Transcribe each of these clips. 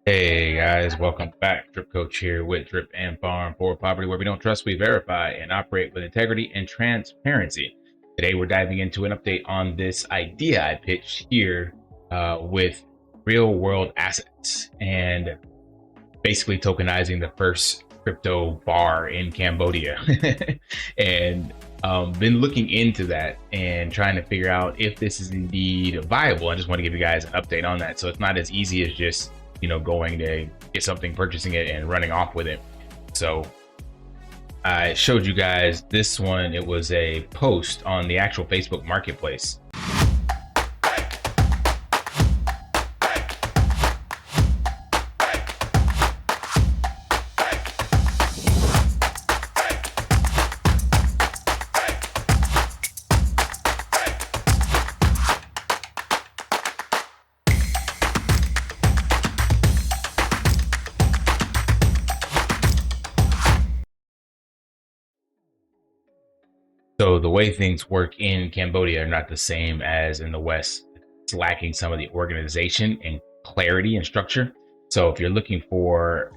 Hey guys, welcome back. DripCoach here with Drip and Farm for Property, where we don't trust, we verify, and operate with integrity and transparency. Today we're diving into an update on this idea I pitched here with real world assets and basically tokenizing the first crypto bar in Cambodia. And been looking into that and trying to figure out if this is indeed viable. I just want to give you guys an update on that. So it's not as easy as just, going to get something, purchasing it, and running off with it. So I showed you guys this one. It was a post on the actual Facebook marketplace. So the way things work in Cambodia are not the same as in the West. It's lacking some of the organization and clarity and structure. So if you're looking for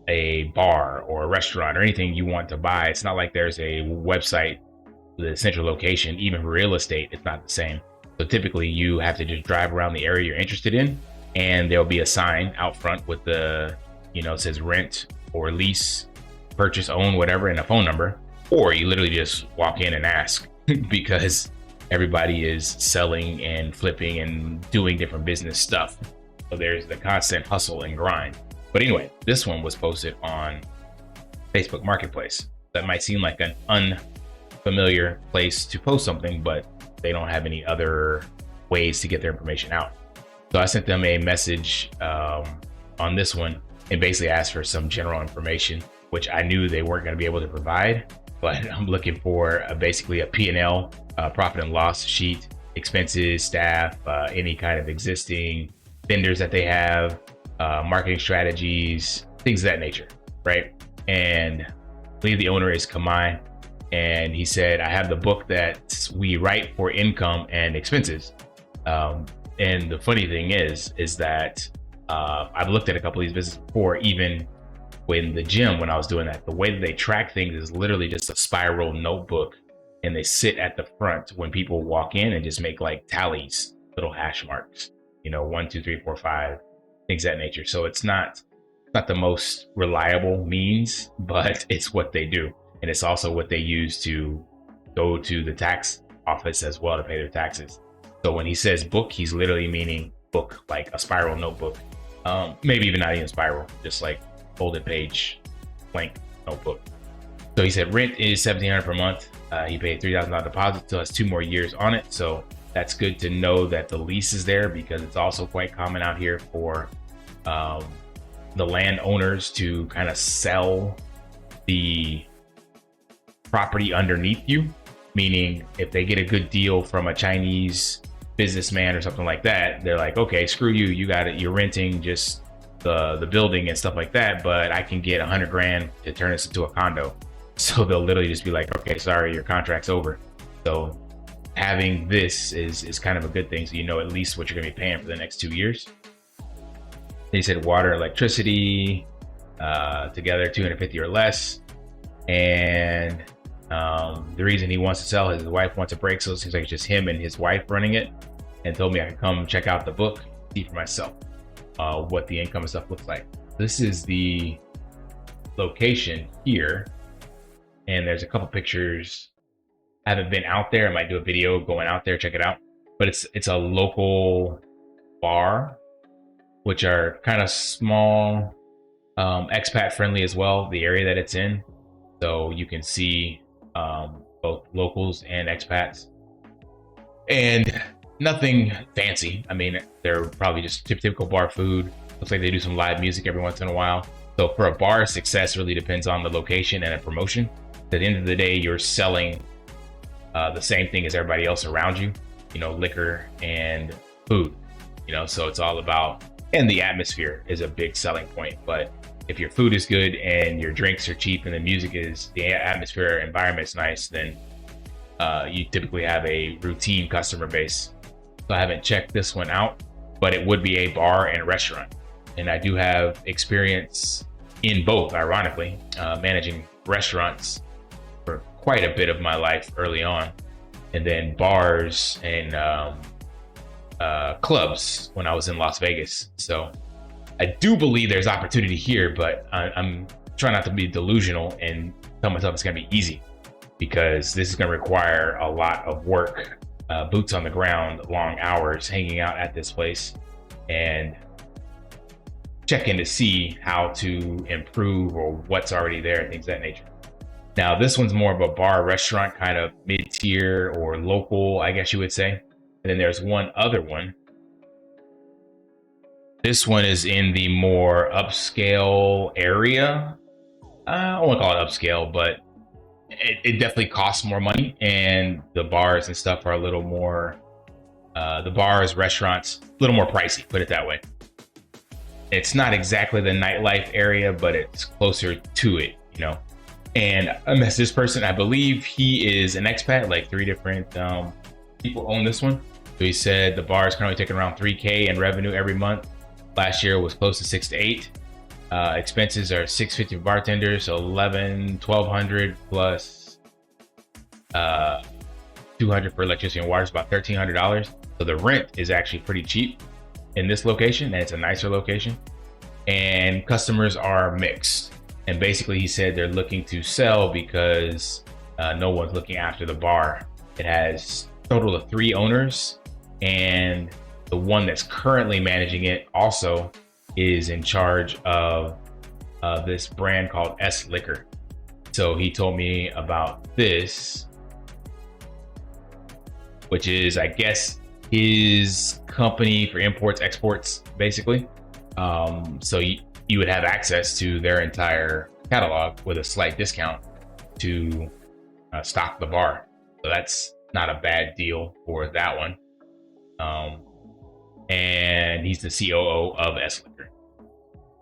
a bar or a restaurant or anything you want to buy, it's not like there's a website with a central location. Even real estate, it's not the same. So typically you have to just drive around the area you're interested in, and there'll be a sign out front with the, it says rent or lease, purchase, own, whatever, and a phone number. Or you literally just walk in and ask because everybody is selling and flipping and doing different business stuff. So there's the constant hustle and grind. But anyway, this one was posted on Facebook Marketplace. That might seem like an unfamiliar place to post something, but they don't have any other ways to get their information out. So I sent them a message on this one and basically asked for some general information, which I knew they weren't going to be able to provide. But I'm looking for basically a P&L, profit and loss sheet, expenses, staff, any kind of existing vendors that they have, marketing strategies, things of that nature, right? And I believe the owner is Kamai, and he said, I have the book that we write for income and expenses. And the funny thing is that I've looked at a couple of these businesses before, even when the gym, when I was doing that. The way that they track things is literally just a spiral notebook, and they sit at the front when people walk in and just make like tallies, little hash marks, 1, 2, 3, 4, 5, things of that nature. So it's not the most reliable means, but it's what they do. And it's also what they use to go to the tax office as well to pay their taxes. So when he says book, he's literally meaning book, like a spiral notebook. Maybe even not even spiral, just like folded page, blank notebook. So he said rent is $1,700 per month. He paid $3,000 deposit, still has 2 more years on it. So that's good to know that the lease is there, because it's also quite common out here for the landowners to kind of sell the property underneath you. Meaning if they get a good deal from a Chinese businessman or something like that, they're like, okay, screw you, you got it, you're renting just the building and stuff like that, but I can get 100 grand to turn this into a condo. So they'll literally just be like, okay, sorry, your contract's over. So having this is kind of a good thing, so you know at least what you're gonna be paying for the next 2 years. They said water, electricity, together 250 or less. And the reason he wants to sell, his wife wants a break, so it seems like it's just him and his wife running it, and told me I could come check out the book, see for myself what the income and stuff looks like. This is the location here, and there's a couple pictures. I haven't been out there. I might do a video going out there, check it out. But it's a local bar, which are kind of small, expat friendly as well, the area that it's in. So you can see both locals and expats, and nothing fancy. I mean, they're probably just typical bar food. Looks like they do some live music every once in a while. So for a bar, success really depends on the location and a promotion. At the end of the day, you're selling the same thing as everybody else around you, liquor and food, so it's all about, and the atmosphere is a big selling point. But if your food is good and your drinks are cheap and the atmosphere environment is nice, then you typically have a routine customer base. So I haven't checked this one out, but it would be a bar and restaurant. and I do have experience in both, ironically, managing restaurants for quite a bit of my life early on, and then bars and clubs when I was in Las Vegas. So I do believe there's opportunity here, but I'm trying not to be delusional and tell myself it's gonna be easy, because this is gonna require a lot of work, boots on the ground, long hours, hanging out at this place and checking to see how to improve or what's already there and things of that nature. Now, this one's more of a bar restaurant, kind of mid-tier or local, I guess you would say. And then there's one other one. This one is in the more upscale area. I won't call it upscale, but it definitely costs more money, and the bars and stuff are a little more, the bars, restaurants, a little more pricey, put it that way. It's not exactly the nightlife area, but it's closer to it, you know. And I met this person, I believe he is an expat, like 3 different people own this one. So he said the bar is currently taking around 3K in revenue every month. Last year was close to 6 to 8. Expenses are $650 for bartenders, so $1,200 plus $200 for electricity and water, is about $1,300. So the rent is actually pretty cheap in this location, and it's a nicer location. And customers are mixed. And basically he said they're looking to sell because no one's looking after the bar. It has a total of 3 owners, and the one that's currently managing it also is in charge of this brand called S Liquor. So he told me about this, which is, I guess, his company for imports, exports, basically. So you would have access to their entire catalog with a slight discount to stock the bar. So that's not a bad deal for that one. And he's the COO of S Liquor.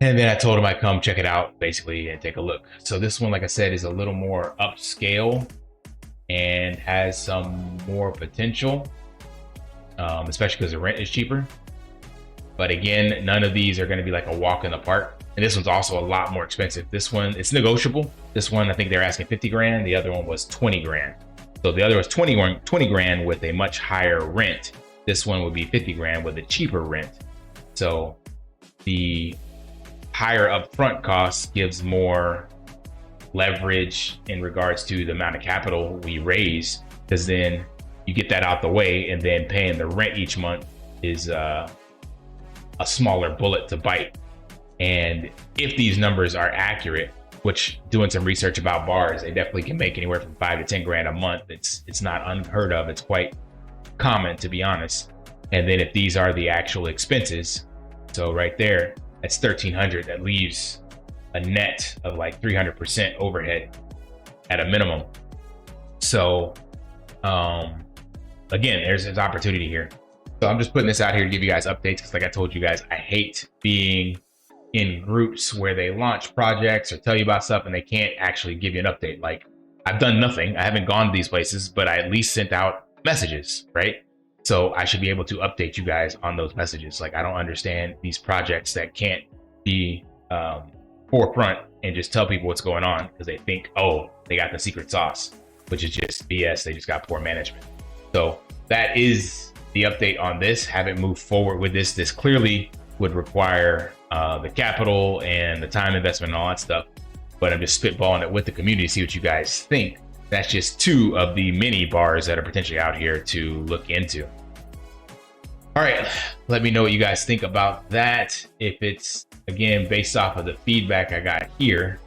And then I told him I'd come check it out, basically, and take a look. So this one, like I said, is a little more upscale and has some more potential, especially because the rent is cheaper. But again, none of these are going to be like a walk in the park. And this one's also a lot more expensive. This one, it's negotiable. This one, I think they're asking 50 grand. The other one was 20 grand. So the other was 20 grand with a much higher rent. This one would be 50 grand with a cheaper rent. So the higher upfront cost gives more leverage in regards to the amount of capital we raise, because then you get that out the way, and then paying the rent each month is a smaller bullet to bite. And if these numbers are accurate, which doing some research about bars, they definitely can make anywhere from 5 to 10 grand a month. It's not unheard of. It's quite common, to be honest. And then if these are the actual expenses, so right there, that's 1,300. That leaves a net of like 300% overhead at a minimum. So again, there's opportunity here. So I'm just putting this out here to give you guys updates, because like I told you guys, I hate being in groups where they launch projects or tell you about stuff and they can't actually give you an update. Like, I've done nothing. I haven't gone to these places, but I at least sent out messages, right? So I should be able to update you guys on those messages. Like, I don't understand these projects that can't be forefront and just tell people what's going on, because they think, oh, they got the secret sauce, which is just BS. They just got poor management. So that is the update on this. Haven't moved forward with this. This clearly would require the capital and the time investment and all that stuff, but I'm just spitballing it with the community to see what you guys think. That's just 2 of the many bars that are potentially out here to look into. All right, let me know what you guys think about that. If it's, again, based off of the feedback I got here,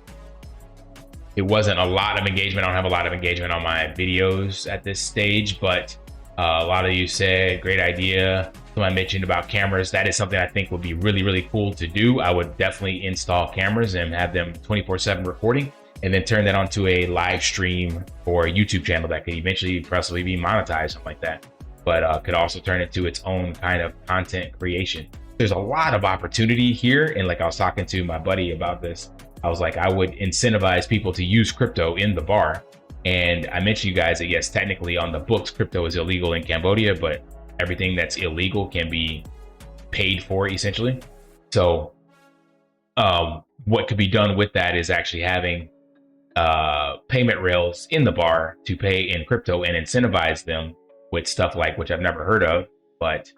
it wasn't a lot of engagement. I don't have a lot of engagement on my videos at this stage, but a lot of you said, great idea. Someone mentioned about cameras. That is something I think would be really, really cool to do. I would definitely install cameras and have them 24/7 recording, and then turn that onto a live stream or a YouTube channel that could eventually possibly be monetized, something like that. But could also turn it to its own kind of content creation. There's a lot of opportunity here. And like I was talking to my buddy about this, I was like, I would incentivize people to use crypto in the bar. And I mentioned you guys that yes, technically on the books, crypto is illegal in Cambodia, but everything that's illegal can be paid for essentially. So What could be done with that is actually having payment rails in the bar to pay in crypto and incentivize them with stuff like, which I've never heard of, but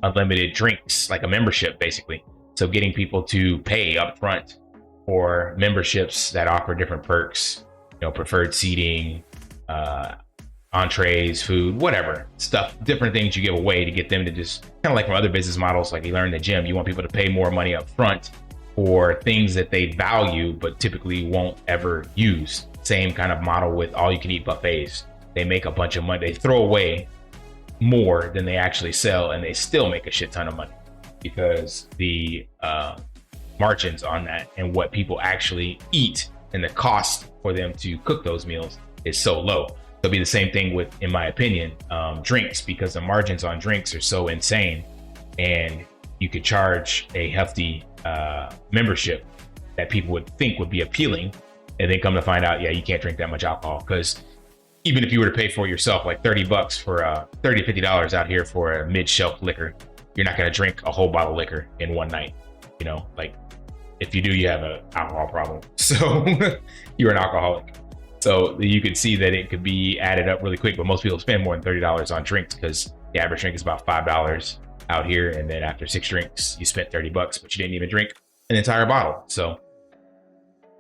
unlimited drinks, like a membership basically. So getting people to pay upfront for memberships that offer different perks, preferred seating, entrees, food, whatever stuff, different things you give away to get them to just kind of like from other business models, like you learn in the gym, you want people to pay more money up front for things that they value but typically won't ever use. Same kind of model with all you can eat buffets. They make a bunch of money, they throw away more than they actually sell, and they still make a shit ton of money because the margins on that and what people actually eat and the cost for them to cook those meals is so low. It'll be the same thing with, in my opinion, drinks, because the margins on drinks are so insane, and you could charge a hefty membership that people would think would be appealing, and then come to find out, yeah, you can't drink that much alcohol. Because even if you were to pay for it yourself, like $30 for $50 out here for a mid-shelf liquor, you're not going to drink a whole bottle of liquor in one night. Like if you do, you have an alcohol problem. So you're an alcoholic. So you could see that it could be added up really quick, but most people spend more than $30 on drinks because the average drink is about $5 out here. And then after 6 drinks, you spent $30, but you didn't even drink an entire bottle. So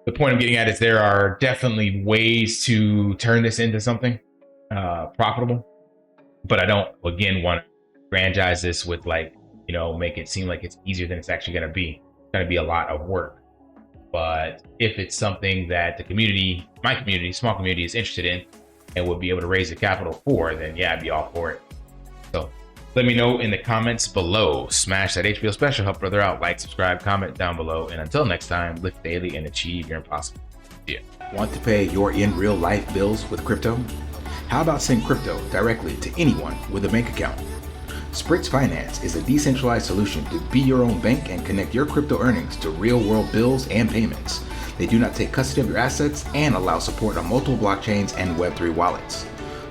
the point I'm getting at is there are definitely ways to turn this into something profitable, but I don't, again, want to franchise this with make it seem like it's easier than it's actually going to be. It's going to be a lot of work. But if it's something that the community, my community, small community, is interested in and would be able to raise the capital for, then yeah, I'd be all for it. So let me know in the comments below. Smash that HBO special, help brother out. Like, subscribe, comment down below. And until next time, lift daily and achieve your impossible. Yeah. Want to pay your in real life bills with crypto? How about send crypto directly to anyone with a bank account? SPRITZ Finance is a decentralized solution to be your own bank and connect your crypto earnings to real-world bills and payments. They do not take custody of your assets and allow support on multiple blockchains and Web3 wallets.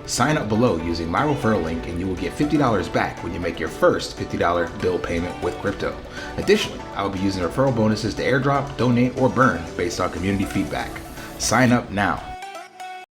Sign up below using my referral link and you will get $50 back when you make your first $50 bill payment with crypto. Additionally, I will be using referral bonuses to airdrop, donate, or burn based on community feedback. Sign up now.